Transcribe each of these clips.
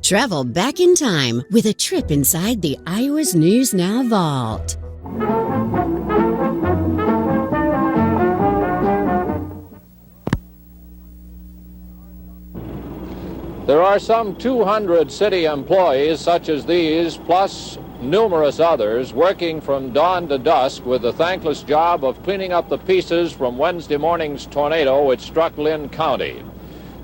Travel back in time with a trip inside the Iowa's News Now vault. There are some 200 city employees such as these, plus numerous others, working from dawn to dusk with the thankless job of cleaning up the pieces from Wednesday morning's tornado which struck Lynn County.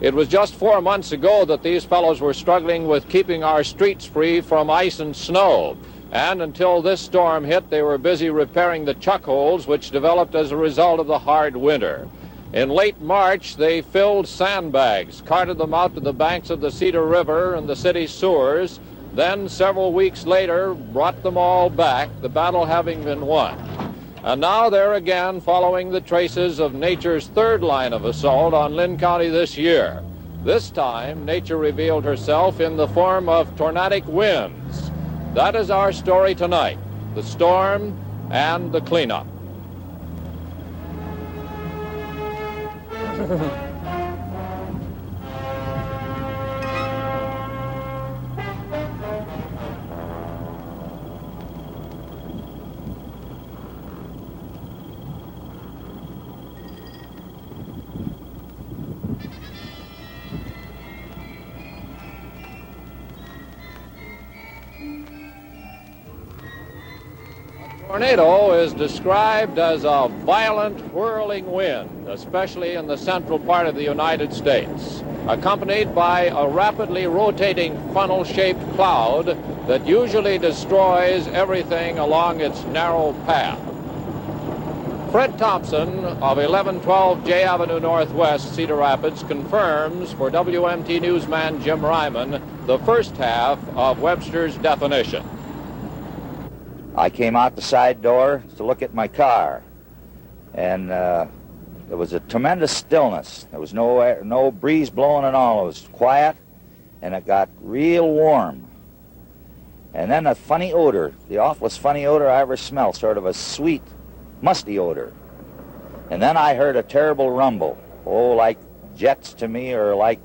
It was just 4 months ago that these fellows were struggling with keeping our streets free from ice and snow. And until this storm hit, they were busy repairing the chuck holes which developed as a result of the hard winter. In late March, they filled sandbags, carted them out to the banks of the Cedar River and the city sewers, then several weeks later brought them all back, the battle having been won. And now they're again following the traces of nature's third line of assault on Lynn County this year. This time, nature revealed herself in the form of tornadic winds. That is our story tonight, the storm and the cleanup. A tornado is described as a violent whirling wind, especially in the central part of the United States, accompanied by a rapidly rotating funnel-shaped cloud that usually destroys everything along its narrow path. Fred Thompson of 1112 J Avenue Northwest, Cedar Rapids, confirms for WMT newsman Jim Ryman the first half of Webster's definition. I came out the side door to look at my car, and there was a tremendous stillness. There was no breeze blowing at all. It was quiet, and it got real warm. And then a funny odor, the awfulest funny odor I ever smelled, sort of a sweet, musty odor. And then I heard a terrible rumble, like jets to me, or like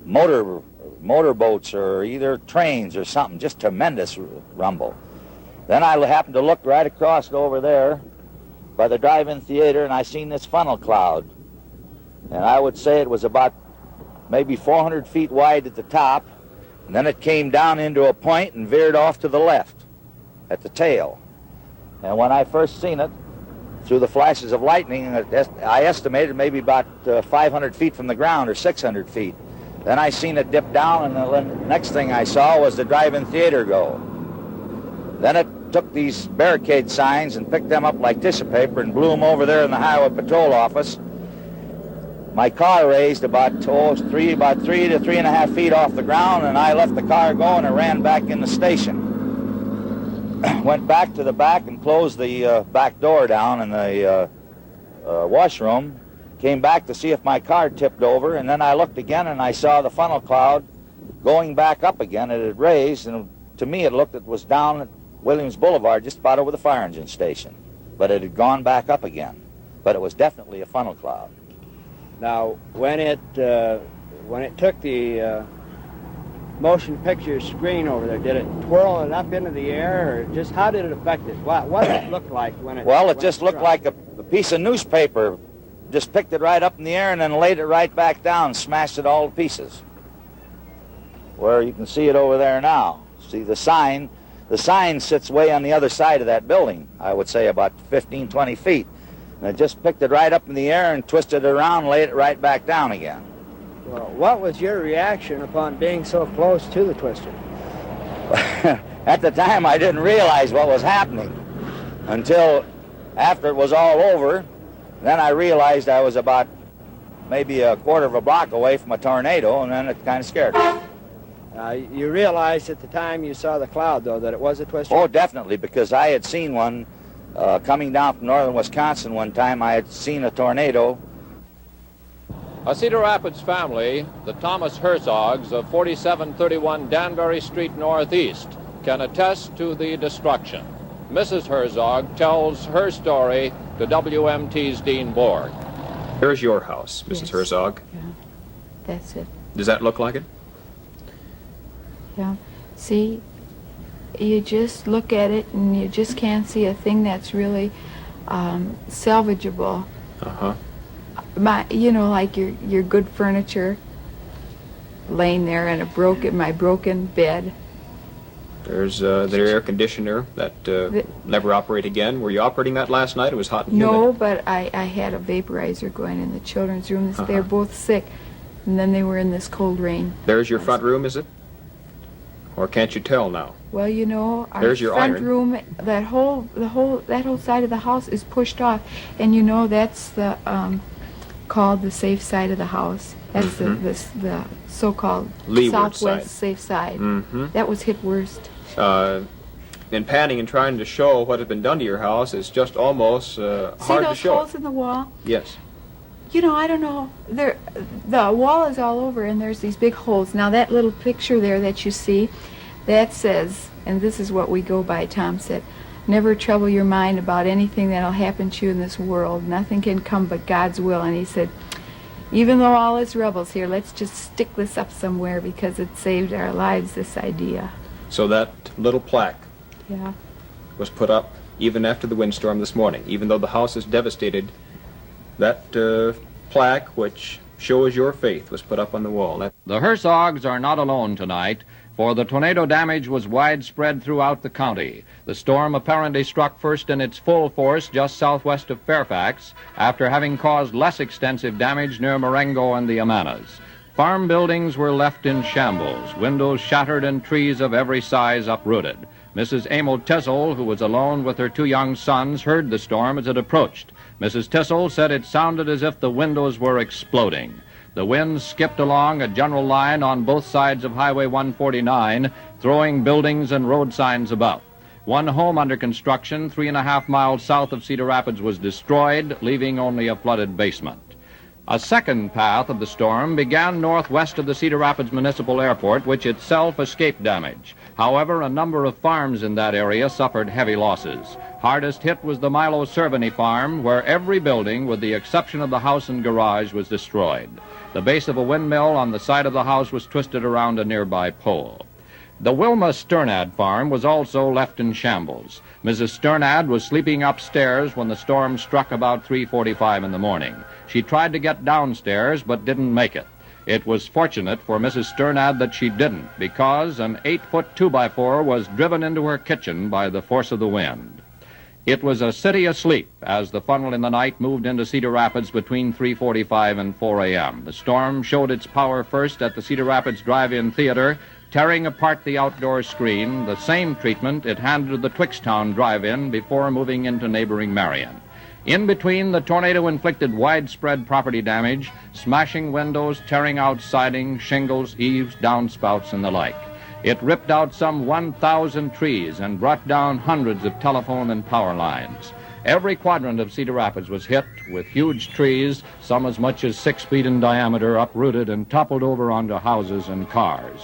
motorboats, or either trains or something, just tremendous rumble. Then I happened to look right across over there by the drive-in theater, and I seen this funnel cloud. And I would say it was about maybe 400 feet wide at the top, and then it came down into a point and veered off to the left at the tail. And when I first seen it, through the flashes of lightning, I estimated maybe about 500 feet from the ground, or 600 feet. Then I seen it dip down, and the next thing I saw was the drive-in theater go. Then it took these barricade signs and picked them up like tissue paper and blew them over there in the highway patrol office. My car raised about 3 to 3.5 feet off the ground, and I left the car going and ran back in the station. Went back to the back and closed the back door down in the washroom. Came back to see if my car tipped over, and then I looked again and I saw the funnel cloud going back up again. It had raised, and to me it looked, it was down at Williams Boulevard, just about over the fire engine station. But it had gone back up again. But it was definitely a funnel cloud. Now, when it took the motion picture screen over there, did it twirl it up into the air, or just how did it affect it? What did it look like when it? Well, it just looked like a piece of newspaper. Just picked it right up in the air and then laid it right back down, smashed it all to pieces. Where you can see it over there now. See the sign. The sign sits way on the other side of that building, I would say about 15, 20 feet. And it just picked it right up in the air and twisted it around and laid it right back down again. Well, what was your reaction upon being so close to the twister? At the time, I didn't realize what was happening until after it was all over. Then I realized I was about maybe a quarter of a block away from a tornado, and then it kind of scared me. You realized at the time you saw the cloud, though, that it was a twister? Oh, definitely, because I had seen one coming down from northern Wisconsin one time. I had seen a tornado. A Cedar Rapids family, the Thomas Herzogs of 4731 Danbury Street Northeast, can attest to the destruction. Mrs. Herzog tells her story to WMT's Dean Borg. Here's your house, Mrs. Yes. Herzog. Yeah, that's it. Does that look like it? Yeah. See, you just look at it and you just can't see a thing that's really salvageable. Uh-huh. Like your good furniture laying there in my broken bed. There's the air conditioner that never operate again. Were you operating that last night? It was hot and humid. No, but I had a vaporizer going in the children's room. They're both sick, and then they were in this cold rain. There's your front room, is it? Or can't you tell now? Well, our There's your front iron. room, that whole side of the house is pushed off, and that's the called the safe side of the house. That's the so-called Leeward southwest side. safe side. Mm-hmm. That was hit worst. In panning and trying to show what had been done to your house is just almost hard to show. See those holes in the wall? Yes. I don't know. The wall is all over, and there's these big holes. Now, that little picture there that you see, that says, and this is what we go by, Tom said, never trouble your mind about anything that'll happen to you in this world. Nothing can come but God's will. And he said, even though all is rebels here, let's just stick this up somewhere because it saved our lives, this idea. So that little plaque Yeah. was put up even after the windstorm this morning. Even though the house is devastated, that plaque, which shows your faith, was put up on the wall. The Herzogs are not alone tonight, for the tornado damage was widespread throughout the county. The storm apparently struck first in its full force just southwest of Fairfax, after having caused less extensive damage near Marengo and the Amanas. Farm buildings were left in shambles, windows shattered, and trees of every size uprooted. Mrs. Emil Tissel, who was alone with her 2 young sons, heard the storm as it approached. Mrs. Tissel said it sounded as if the windows were exploding. The wind skipped along a general line on both sides of Highway 149, throwing buildings and road signs about. One home under construction 3.5 miles south of Cedar Rapids was destroyed, leaving only a flooded basement. A second path of the storm began northwest of the Cedar Rapids Municipal Airport, which itself escaped damage. However, a number of farms in that area suffered heavy losses. Hardest hit was the Milo Cerveny farm, where every building, with the exception of the house and garage, was destroyed. The base of a windmill on the side of the house was twisted around a nearby pole. The Wilma Sternad farm was also left in shambles. Mrs. Sternad was sleeping upstairs when the storm struck about 3:45 in the morning. She tried to get downstairs but didn't make it. It was fortunate for Mrs. Sternad that she didn't, because an 8-foot 2x4 was driven into her kitchen by the force of the wind. It was a city asleep as the funnel in the night moved into Cedar Rapids between 3:45 and 4 a.m. The storm showed its power first at the Cedar Rapids Drive-In Theater, tearing apart the outdoor screen, the same treatment it handed to the Twixtown Drive-In before moving into neighboring Marion. In between, the tornado inflicted widespread property damage, smashing windows, tearing out siding, shingles, eaves, downspouts, and the like. It ripped out some 1,000 trees and brought down hundreds of telephone and power lines. Every quadrant of Cedar Rapids was hit, with huge trees, some as much as 6 feet in diameter, uprooted and toppled over onto houses and cars.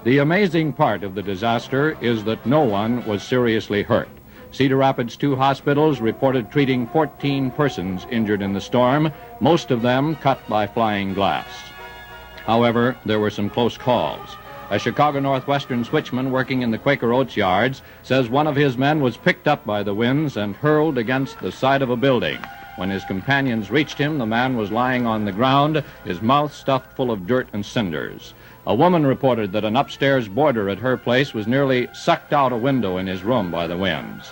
The amazing part of the disaster is that no one was seriously hurt. Cedar Rapids 2 hospitals reported treating 14 persons injured in the storm, most of them cut by flying glass. However, there were some close calls. A Chicago Northwestern switchman working in the Quaker Oats yards says one of his men was picked up by the winds and hurled against the side of a building. When his companions reached him, the man was lying on the ground, his mouth stuffed full of dirt and cinders. A woman reported that an upstairs boarder at her place was nearly sucked out a window in his room by the winds.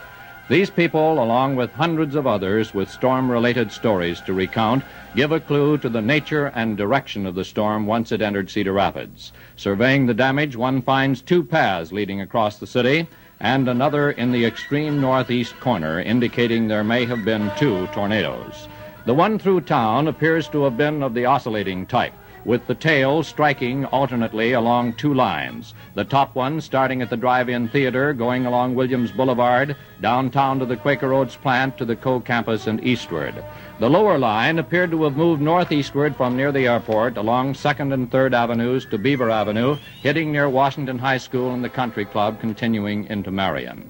These people, along with hundreds of others with storm-related stories to recount, give a clue to the nature and direction of the storm once it entered Cedar Rapids. Surveying the damage, one finds 2 paths leading across the city and another in the extreme northeast corner, indicating there may have been 2 tornadoes. The one through town appears to have been of the oscillating type, with the tail striking alternately along 2 lines. The top one starting at the Drive-In Theater, going along Williams Boulevard, downtown to the Quaker Oats plant, to the Co-Campus, and eastward. The lower line appeared to have moved northeastward from near the airport, along 2nd and 3rd Avenues to Beaver Avenue, hitting near Washington High School and the Country Club, continuing into Marion.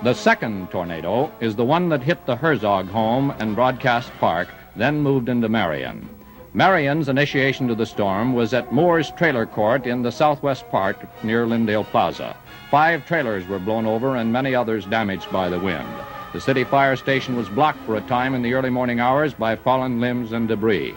The second tornado is the one that hit the Herzog home and Broadcast Park, then moved into Marion. Marion's initiation to the storm was at Moore's Trailer Court in the southwest part near Lyndale Plaza. 5 trailers were blown over and many others damaged by the wind. The city fire station was blocked for a time in the early morning hours by fallen limbs and debris.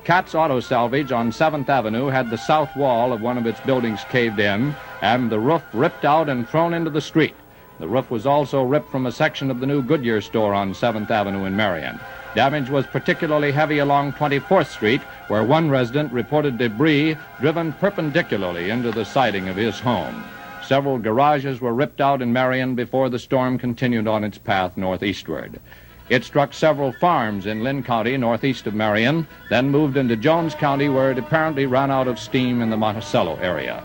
Katz Auto Salvage on 7th Avenue had the south wall of one of its buildings caved in and the roof ripped out and thrown into the street. The roof was also ripped from a section of the new Goodyear store on 7th Avenue in Marion. Damage was particularly heavy along 24th Street, where one resident reported debris driven perpendicularly into the siding of his home. Several garages were ripped out in Marion before the storm continued on its path northeastward. It struck several farms in Lynn County, northeast of Marion, then moved into Jones County, where it apparently ran out of steam in the Monticello area.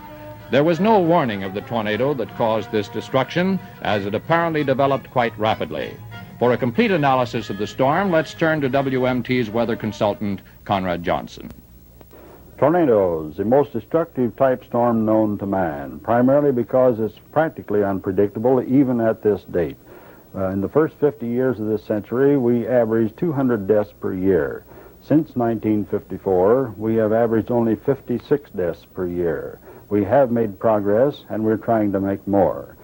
There was no warning of the tornado that caused this destruction, as it apparently developed quite rapidly. For a complete analysis of the storm, let's turn to WMT's weather consultant, Conrad Johnson. Tornadoes, the most destructive type storm known to man, primarily because it's practically unpredictable even at this date. In the first 50 years of this century, we averaged 200 deaths per year. Since 1954, we have averaged only 56 deaths per year. We have made progress, and we're trying to make more.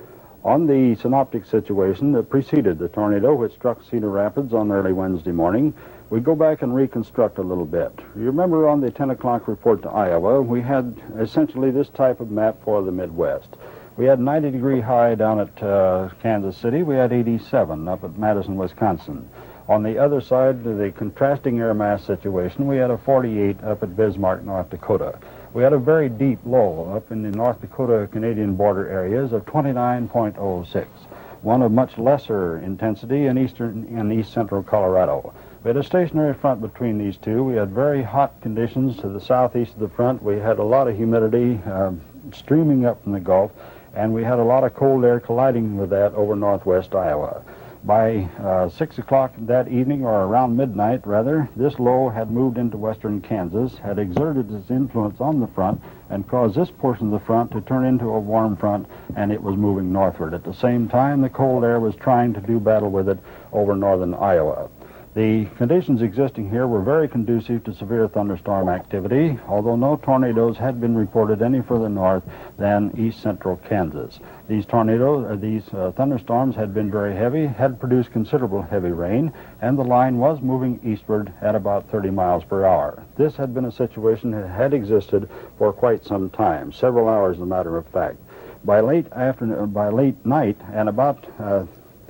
On the synoptic situation that preceded the tornado which struck Cedar Rapids on early Wednesday morning, we go back and reconstruct a little bit. You remember on the 10 o'clock report to Iowa, we had essentially this type of map for the Midwest. We had 90-degree high down at Kansas City. We had 87 up at Madison, Wisconsin. On the other side, the contrasting air mass situation, we had a 48 up at Bismarck, North Dakota. We had a very deep low up in the North Dakota-Canadian border areas of 29.06, one of much lesser intensity in eastern and east-central Colorado. We had a stationary front between these two. We had very hot conditions to the southeast of the front. We had a lot of humidity streaming up from the Gulf, and we had a lot of cold air colliding with that over northwest Iowa. By 6 o'clock that evening, or around midnight rather, this low had moved into western Kansas, had exerted its influence on the front, and caused this portion of the front to turn into a warm front, and it was moving northward. At the same time, the cold air was trying to do battle with it over northern Iowa. The conditions existing here were very conducive to severe thunderstorm activity, although no tornadoes had been reported any further north than east-central Kansas. These thunderstorms had been very heavy, had produced considerable heavy rain, and the line was moving eastward at about 30 miles per hour. This had been a situation that had existed for quite some time, several hours as a matter of fact. By late night, and about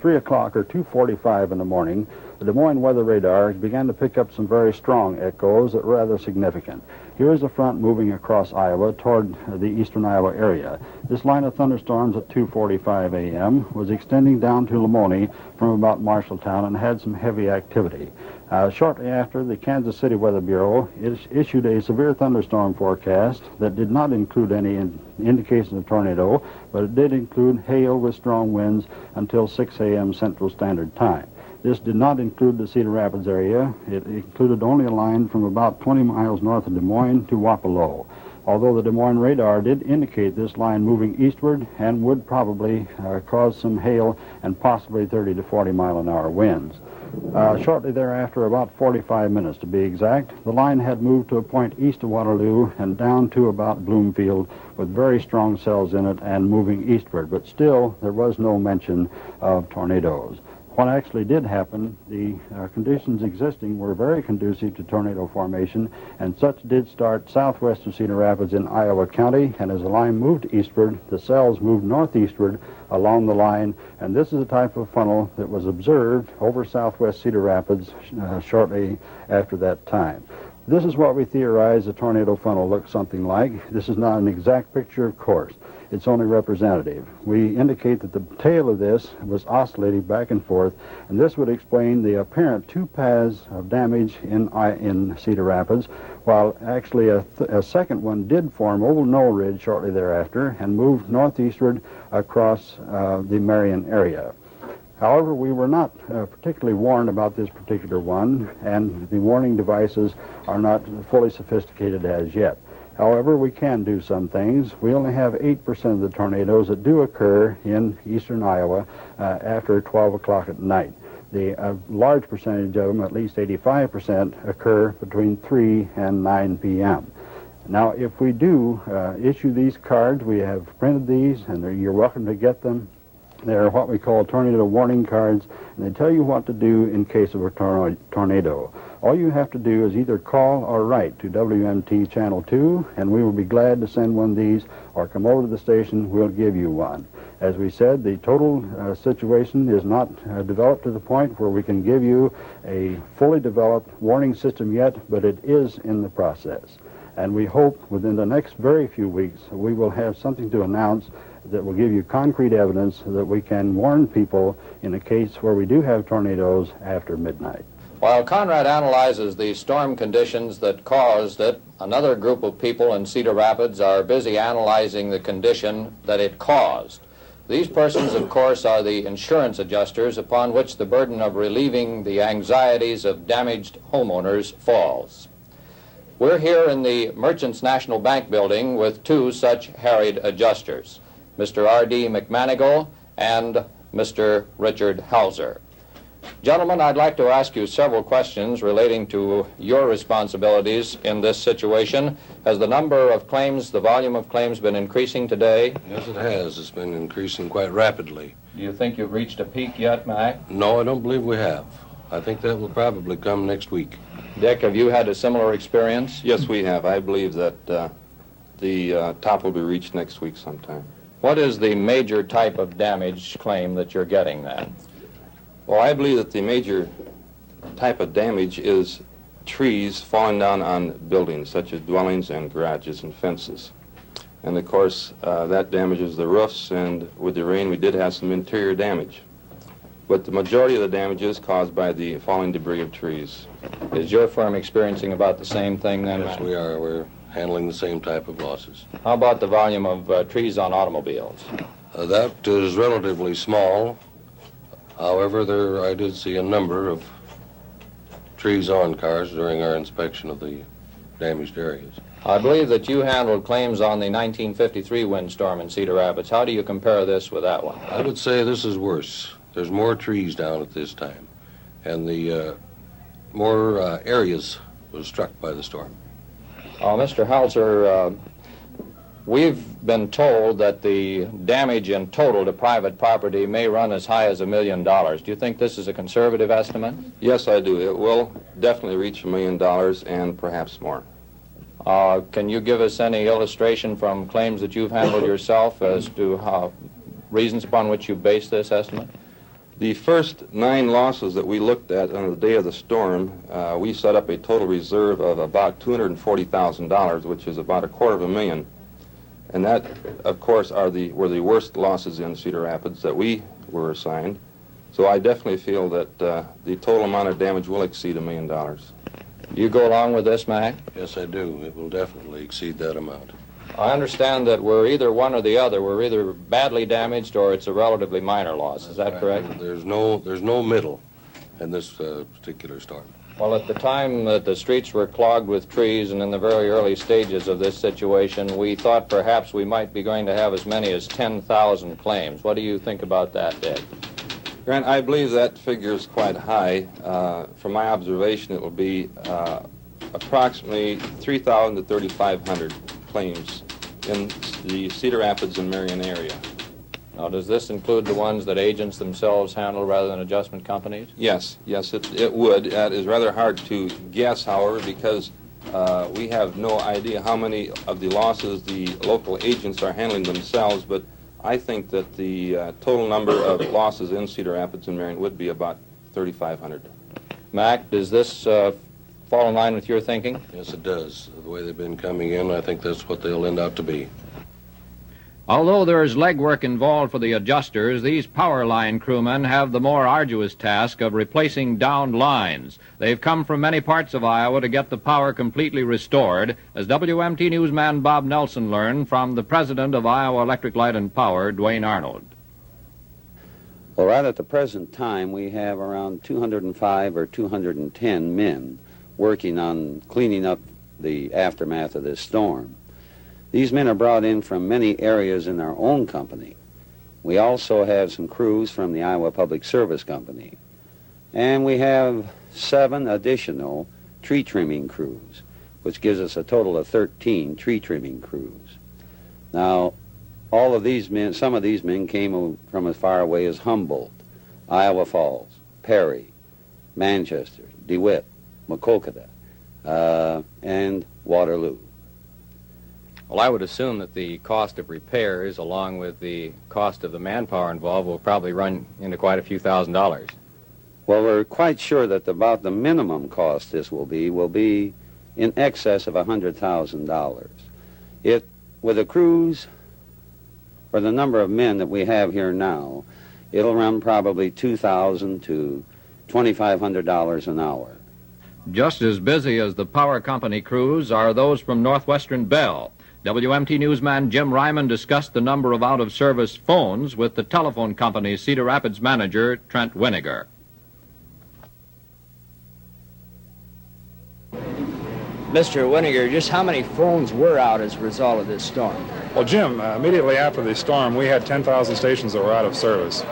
3 o'clock or 2:45 in the morning, the Des Moines weather radar began to pick up some very strong echoes that were rather significant. Here is a front moving across Iowa toward the eastern Iowa area. This line of thunderstorms at 2:45 a.m. was extending down to Lamoni from about Marshalltown and had some heavy activity. Shortly after, the Kansas City Weather Bureau issued a severe thunderstorm forecast that did not include any indication of tornado, but it did include hail with strong winds until 6 a.m. Central Standard Time. This did not include the Cedar Rapids area. It included only a line from about 20 miles north of Des Moines to Wapello, although the Des Moines radar did indicate this line moving eastward and would probably cause some hail and possibly 30 to 40 mile-an-hour winds. Shortly thereafter, about 45 minutes to be exact, the line had moved to a point east of Waterloo and down to about Bloomfield with very strong cells in it and moving eastward, but still there was no mention of tornadoes. What actually did happen, the conditions existing were very conducive to tornado formation, and such did start southwest of Cedar Rapids in Iowa County, and as the line moved eastward, the cells moved northeastward along the line, and this is the type of funnel that was observed over southwest Cedar Rapids shortly after that time. This is what we theorize a tornado funnel looks something like. This is not an exact picture, of course. It's only representative. We indicate that the tail of this was oscillating back and forth, and this would explain the apparent two paths of damage in Cedar Rapids, while actually a second one did form over Knoll Ridge shortly thereafter and moved northeastward across the Marion area. However, we were not particularly warned about this particular one, and the warning devices are not fully sophisticated as yet. However, we can do some things. We only have 8% of the tornadoes that do occur in eastern Iowa after 12 o'clock at night. A large percentage of them, at least 85%, occur between 3 and 9 p.m. Now, if we do issue these cards, we have printed these, and you're welcome to get them. They're what we call tornado warning cards, and they tell you what to do in case of a tornado. All you have to do is either call or write to WMT Channel 2, and we will be glad to send one of these, or come over to the station, we'll give you one. As we said, the total situation is not developed to the point where we can give you a fully developed warning system yet, but it is in the process. And we hope within the next very few weeks we will have something to announce that will give you concrete evidence that we can warn people in a case where we do have tornadoes after midnight. While Conrad analyzes the storm conditions that caused it, another group of people in Cedar Rapids are busy analyzing the condition that it caused. These persons, of course, are the insurance adjusters upon which the burden of relieving the anxieties of damaged homeowners falls. We're here in the Merchants National Bank building with two such harried adjusters, Mr. R.D. McManigal and Mr. Richard Hauser. Gentlemen, I'd like to ask you several questions relating to your responsibilities in this situation. Has the number of claims, the volume of claims, been increasing today? Yes, it has. It's been increasing quite rapidly. Do you think you've reached a peak yet, Mac? No, I don't believe we have. I think that will probably come next week. Dick, have you had a similar experience? Yes, we have. I believe that the top will be reached next week sometime. What is the major type of damage claim that you're getting then? Well, I believe that the major type of damage is trees falling down on buildings, such as dwellings and garages and fences. And, of course, that damages the roofs, and with the rain we did have some interior damage. But the majority of the damage is caused by the falling debris of trees. Is your firm experiencing about the same thing then? Yes, we are. We're handling the same type of losses. How about the volume of trees on automobiles? That is relatively small. However, I did see a number of trees on cars during our inspection of the damaged areas. I believe that you handled claims on the 1953 windstorm in Cedar Rapids. How do you compare this with that one? I would say this is worse. There's more trees down at this time, and the more areas was struck by the storm. Mr. Hauser, we've been told that the damage in total to private property may run as high as $1 million. Do you think this is a conservative estimate? Yes, I do. It will definitely reach $1 million and perhaps more. Can you give us any illustration from claims that you've handled yourself as to reasons upon which you base this estimate? The first 9 losses that we looked at on the day of the storm, we set up a total reserve of about $240,000, which is about $250,000. And that, of course, were the worst losses in Cedar Rapids that we were assigned. So I definitely feel that the total amount of damage will exceed $1 million. Do you go along with this, Mac? Yes, I do. It will definitely exceed that amount. I understand that we're either one or the other. We're either badly damaged or it's a relatively minor loss. Is that correct? There's no middle in this particular storm. Well, at the time that the streets were clogged with trees and in the very early stages of this situation, we thought perhaps we might be going to have as many as 10,000 claims. What do you think about that, Dick? Grant, I believe that figure is quite high. From my observation, it will be approximately 3,000 to 3,500 claims in the Cedar Rapids and Marion area. Now, does this include the ones that agents themselves handle rather than adjustment companies? Yes, it would. It is rather hard to guess, however, because we have no idea how many of the losses the local agents are handling themselves, but I think that the total number of losses in Cedar Rapids and Marion would be about 3,500. Mac, does this fall in line with your thinking? Yes, it does. The way they've been coming in, I think that's what they'll end out to be. Although there is legwork involved for the adjusters, these power line crewmen have the more arduous task of replacing downed lines. They've come from many parts of Iowa to get the power completely restored, as WMT newsman Bob Nelson learned from the president of Iowa Electric Light and Power, Dwayne Arnold. Well, right at the present time, we have around 205 or 210 men working on cleaning up the aftermath of this storm. These men are brought in from many areas in our own company. We also have some crews from the Iowa Public Service Company. And we have 7 additional tree trimming crews, which gives us a total of 13 tree trimming crews. Now, all of these men, some of these men came from as far away as Humboldt, Iowa Falls, Perry, Manchester, DeWitt, Maquoketa, and Waterloo. Well, I would assume that the cost of repairs, along with the cost of the manpower involved, will probably run into quite a few $1,000s. Well, we're quite sure that about the minimum cost this will be in excess of $100,000. With the crews or the number of men that we have here now, it'll run probably $2,000 to $2,500 an hour. Just as busy as the power company crews are those from Northwestern Bell. WMT newsman Jim Ryman discussed the number of out-of-service phones with the telephone company's Cedar Rapids manager, Trent Winiger. Mr. Winiger, just how many phones were out as a result of this storm? Well, Jim, immediately after the storm, we had 10,000 stations that were out of service.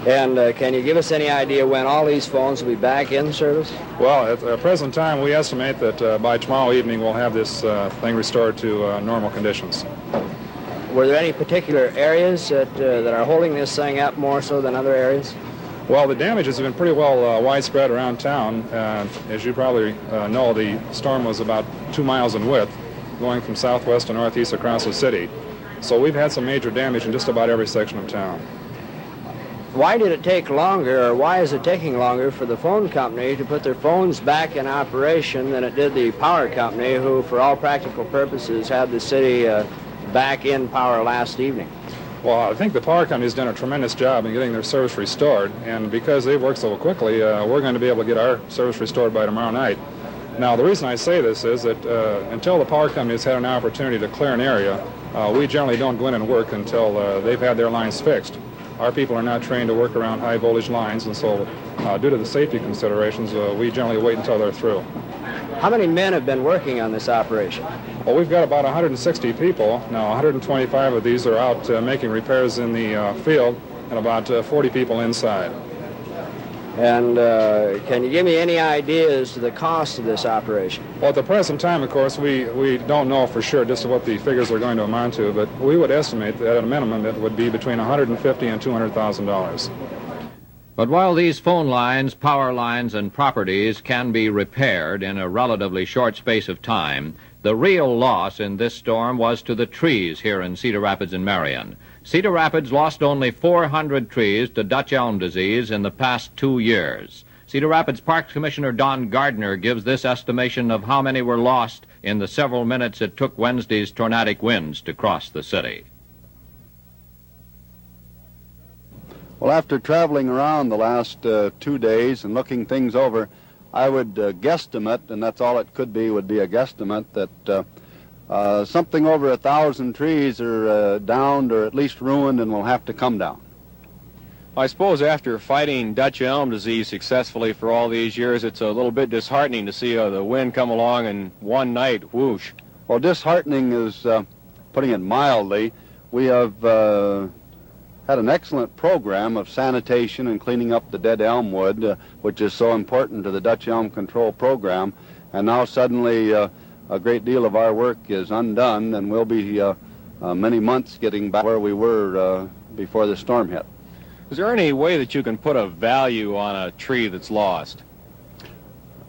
And can you give us any idea when all these phones will be back in service? Well, at the present time, we estimate that by tomorrow evening we'll have this thing restored to normal conditions. Were there any particular areas that are holding this thing up more so than other areas? Well, the damage has been pretty well widespread around town. As you probably know, the storm was about 2 miles in width, going from southwest to northeast across the city. So we've had some major damage in just about every section of town. Why did it take longer, or why is it taking longer for the phone company to put their phones back in operation than it did the power company, who, for all practical purposes, had the city back in power last evening? Well, I think the power company has done a tremendous job in getting their service restored, and because they've worked so quickly, we're going to be able to get our service restored by tomorrow night. Now, the reason I say this is that until the power company has had an opportunity to clear an area, we generally don't go in and work until they've had their lines fixed. Our people are not trained to work around high voltage lines, and so due to the safety considerations, we generally wait until they're through. How many men have been working on this operation? Well, we've got about 160 people. Now, 125 of these are out making repairs in the field, and about 40 people inside. And can you give me any ideas to the cost of this operation? Well, at the present time, of course, we don't know for sure just what the figures are going to amount to, but we would estimate that at a minimum it would be between $150,000 and $200,000. But while these phone lines, power lines, and properties can be repaired in a relatively short space of time, the real loss in this storm was to the trees here in Cedar Rapids and Marion. Cedar Rapids lost only 400 trees to Dutch elm disease in the past 2 years. Cedar Rapids Parks Commissioner Don Gardner gives this estimation of how many were lost in the several minutes it took Wednesday's tornadic winds to cross the city. Well, after traveling around the last 2 days and looking things over, I would guesstimate, and that's all it could be, would be a guesstimate, that something over 1,000 trees are downed or at least ruined and will have to come down. I suppose after fighting Dutch elm disease successfully for all these years, it's a little bit disheartening to see the wind come along and one night, whoosh. Well, disheartening is putting it mildly. We have had an excellent program of sanitation and cleaning up the dead elm wood, which is so important to the Dutch elm control program. And now suddenly a great deal of our work is undone, and we'll be many months getting back where we were before the storm hit. Is there any way that you can put a value on a tree that's lost?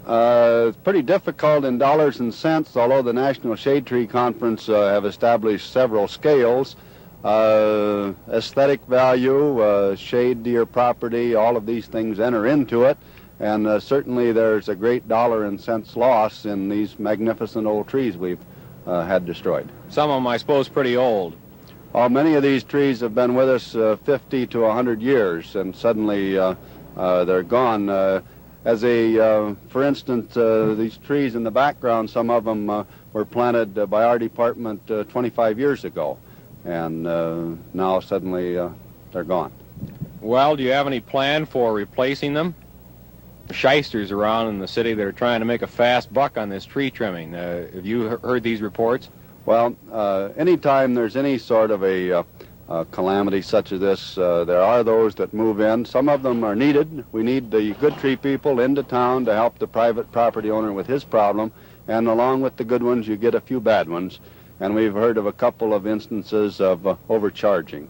It's pretty difficult in dollars and cents, although the National Shade Tree Conference have established several scales. Aesthetic value, shade to your property, all of these things enter into it, and certainly there's a great dollar and cents loss in these magnificent old trees we've had destroyed. Some of them, I suppose, pretty old. Many of these trees have been with us 50 to 100 years, and suddenly they're gone. For instance, these trees in the background, some of them were planted by our department 25 years ago. And now suddenly they're gone. Well, do you have any plan for replacing them? Shysters around in the city that are trying to make a fast buck on this tree trimming. Have you heard these reports? Well, anytime there's any sort of a calamity such as this, there are those that move in. Some of them are needed. We need the good tree people into town to help the private property owner with his problem, and along with the good ones, you get a few bad ones. And we've heard of a couple of instances of overcharging.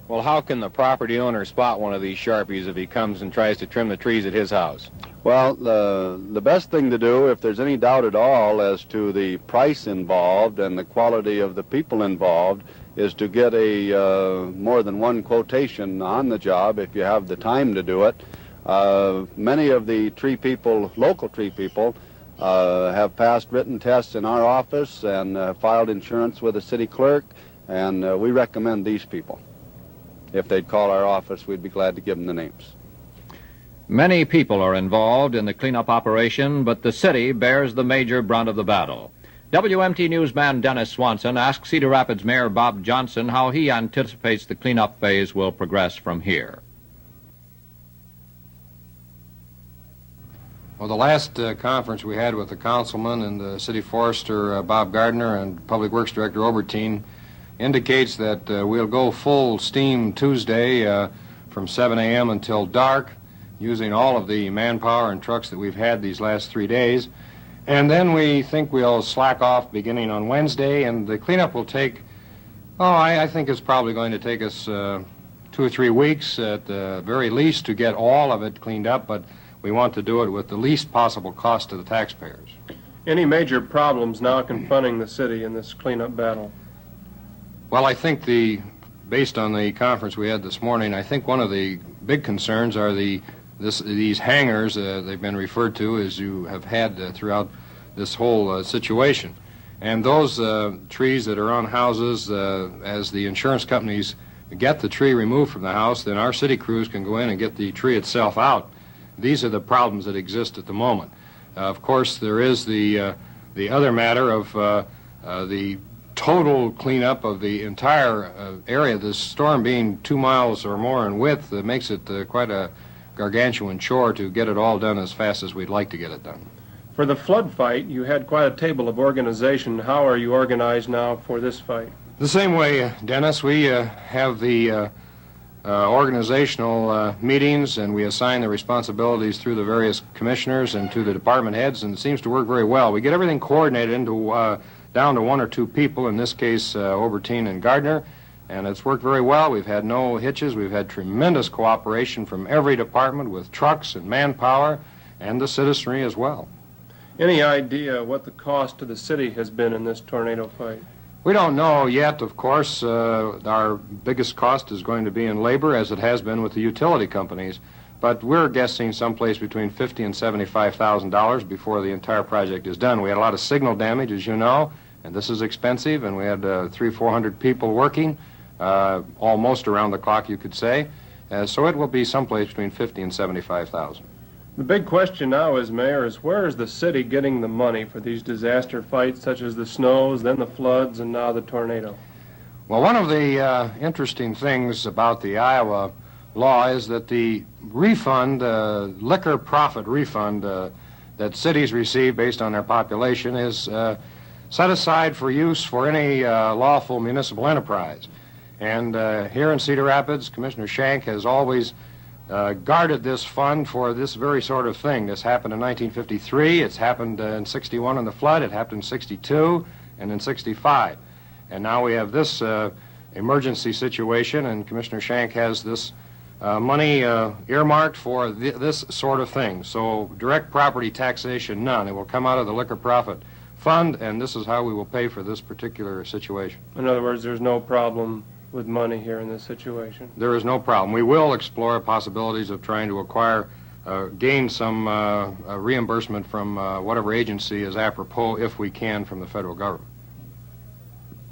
Well, how can the property owner spot one of these Sharpies if he comes and tries to trim the trees at his house? Well, the best thing to do, if there's any doubt at all as to the price involved and the quality of the people involved, is to get a more than one quotation on the job if you have the time to do it. Many of the tree people, local tree people, have passed written tests in our office and filed insurance with the city clerk, and we recommend these people. If they'd call our office, we'd be glad to give them the names. Many people are involved in the cleanup operation, but the city bears the major brunt of the battle. WMT newsman Dennis Swanson asked Cedar Rapids Mayor Bob Johnson how he anticipates the cleanup phase will progress from here. Well, the last conference we had with the councilman and the city forester, Bob Gardner, and Public Works Director Obertine indicates that we'll go full steam Tuesday from 7 a.m. until dark, using all of the manpower and trucks that we've had these last 3 days. And then we think we'll slack off beginning on Wednesday, and the cleanup will take, I think it's probably going to take us 2 or 3 weeks at the very least to get all of it cleaned up, but we want to do it with the least possible cost to the taxpayers. Any major problems now confronting the city in this cleanup battle? Well, I think based on the conference we had this morning, I think one of the big concerns are these hangars they've been referred to as you have had throughout this whole situation. And those trees that are on houses, as the insurance companies get the tree removed from the house, then our city crews can go in and get the tree itself out. These are the problems that exist at the moment. Of course, there is the other matter of the total cleanup of the entire area. This storm being 2 miles or more in width, that makes it quite a gargantuan chore to get it all done as fast as we'd like to get it done. For the flood fight, you had quite a table of organization. How are you organized now for this fight? The same way, Dennis. We have the organizational meetings, and we assign the responsibilities through the various commissioners and to the department heads, and it seems to work very well. We get everything coordinated into down to 1 or 2 people, in this case Obertine and Gardner, and it's worked very well. We've had no hitches. We've had tremendous cooperation from every department with trucks and manpower and the citizenry as well. Any idea what the cost to the city has been in this tornado fight? We don't know yet, of course. Our biggest cost is going to be in labor, as it has been with the utility companies, but we're guessing someplace between $50,000 and $75,000 before the entire project is done. We had a lot of signal damage, as you know, and this is expensive, and we had 300 or 400 people working, almost around the clock, you could say. So it will be someplace between $50,000 and $75,000. The big question now is, Mayor, is where is the city getting the money for these disaster fights, such as the snows, then the floods, and now the tornado? Well, one of the interesting things about the Iowa law is that the refund, liquor profit refund that cities receive based on their population is set aside for use for any lawful municipal enterprise. And here in Cedar Rapids, Commissioner Shank has always guarded this fund for this very sort of thing. This happened in 1953, it's happened in 61 in the flood, it happened in 62, and in 65. And now we have this emergency situation, and Commissioner Shank has this money earmarked for this sort of thing. So direct property taxation, none. It will come out of the liquor profit fund, and this is how we will pay for this particular situation. In other words, there's no problem with money here in this situation? There is no problem. We will explore possibilities of trying to gain some reimbursement from whatever agency is apropos, if we can, from the federal government.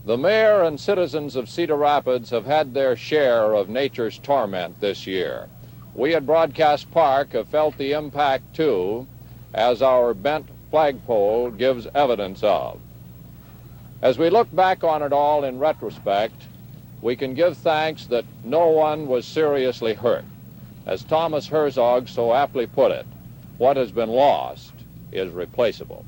The mayor and citizens of Cedar Rapids have had their share of nature's torment this year. We at Broadcast Park have felt the impact too, as our bent flagpole gives evidence of. As we look back on it all in retrospect, we can give thanks that no one was seriously hurt. As Thomas Herzog so aptly put it, what has been lost is replaceable.